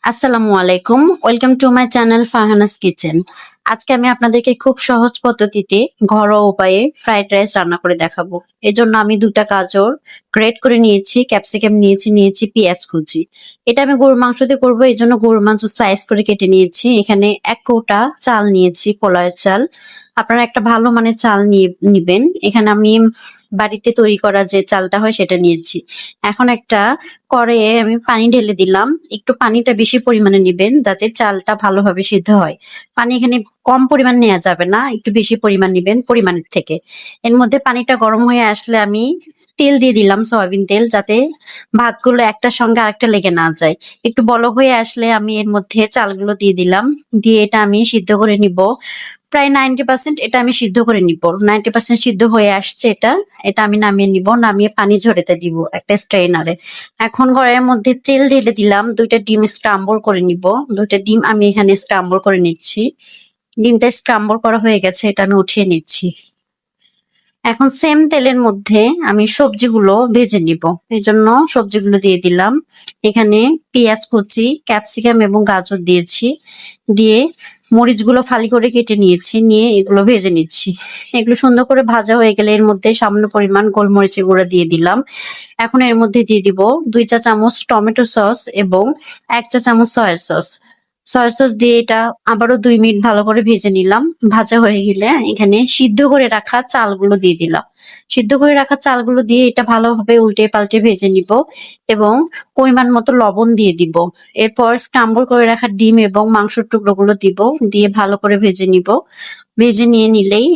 আসসালামু আলাইকুম, welcome to my channel Farhana's kitchen. আজকে আমি আপনাদেরকে খুব সহজ পদ্ধতিতে ঘরোয়া উপায়ে ফ্রাইড রাইস রান্না করে দেখাবো। এজন্য আমি 2টা গাজর গ্রেট করে নিয়েছি, ক্যাপসিকাম নিয়েছি পেঁয়াজ কুচি। এটা আমি গরুর মাংস দিয়ে করবো, এই জন্য গরুর মাংস স্লাইস করে কেটে নিয়েছি। এখানে 1 কৌটা চাল নিয়েছি, পোলাওয়ের চাল। আপনারা একটা ভালো মানের চাল নিবেন। এখানে আমি বাড়িতে তৈরি করা যে চালটা হয় সেটা নিয়েছি। এখন একটা কড়াইয়ে আমি পানি ঢেলে দিলাম। একটু পানিটা বেশি পরিমাণে নিবেন যাতে চালটা ভালোভাবে সিদ্ধ হয়। পানি এখানে কম পরিমাণ নেওয়া যাবে না, একটু বেশি পরিমাণ নিবেন পরিমাণের থেকে। এর মধ্যে পানিটা গরম হয়ে আসলে আমি তেল দিয়ে দিলাম, সয়াবিন তেল, যাতে ভাতগুলো একটার সঙ্গে আরেকটা লেগে না যায়। একটু বলক হয়ে আসলে আমি এর মধ্যে চালগুলো দিয়ে দিলাম। দিয়ে এটা আমি সিদ্ধ করে নিব। প্রায় 90% এটা আমি সিদ্ধ করে নিব। 90% সিদ্ধ হয়ে আসছে এটা। এটা আমি নামিয়ে নিব। নামিয়ে পানি ঝরাতে দিব একটা স্ট্রেইনারে। এখন কড়াইয়ের মধ্যে তেল ঢেলে দিলাম। 2টা ডিম স্ক্রাম্বল করে নিব। 2টা ডিম আমি এখানে স্ক্রাম্বল করে নিচ্ছি। ডিমটা স্ক্রাম্বল করা হয়ে গেছে, এটা আমি উঠিয়ে নিচ্ছি। এখন সেম তেলের মধ্যে আমি সবজিগুলো ভেজে নিব। এই জন্য সবজিগুলো দিয়ে দিলাম। এখানে পেঁয়াজ কুচি, ক্যাপসিকাম এবং গাজর দিয়েছি। দিয়ে মরিচগুলো ফালি করে কেটে নিয়েছি, নিয়ে এগুলো ভেজে নিচ্ছি। এগুলো সুন্দর করে ভাজা হয়ে গেলে এর মধ্যে সামান্য পরিমাণ গোলমরিচের গুঁড়া দিয়ে দিলাম। এখন এর মধ্যে দিয়ে দিব 2 চা চামচ টমেটো সস এবং 1 চা চামচ সয়া সস। সয়া সস দিয়ে এটা আবারও 2 মিনিট ভালো করে ভেজে নিলাম। ভাজা হয়ে গেলে এখানে সিদ্ধ করে রাখা চালগুলো দিয়ে দিলাম। সিদ্ধ করে রাখা চালগুলো দিয়ে এটা ভালোভাবে উল্টে পাল্টে ভেজে নিব এবং পরিমাণ মতো লবণ দিয়ে দিব। এরপর স্ক্রাম্বল করে রাখা ডিম এবং মাংসের টুকরোগুলো দিব, দিয়ে ভালো করে ভেজে নিব। ভেজে নিয়ে নিলেই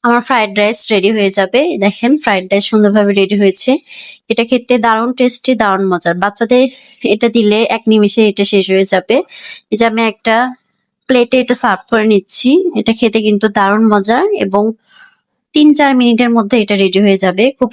আমার ফ্রাইড রাইস রেডি হয়ে যাবে। দেখেন ফ্রাইড রাইস সুন্দরভাবে রেডি হয়েছে। এটা খেতে দারুণ টেস্টি, দারুণ মজার। বাচ্চাদের এটা দিলে 1 নিমেষে এটা শেষ হয়ে যাবে। এই যে আমি একটা প্লেটে এটা সার্ভ করে নিচ্ছি। এটা খেতে কিন্তু দারুণ মজার এবং 3-4 মিনিটের মধ্যে এটা রেডি হয়ে যাবে। খুব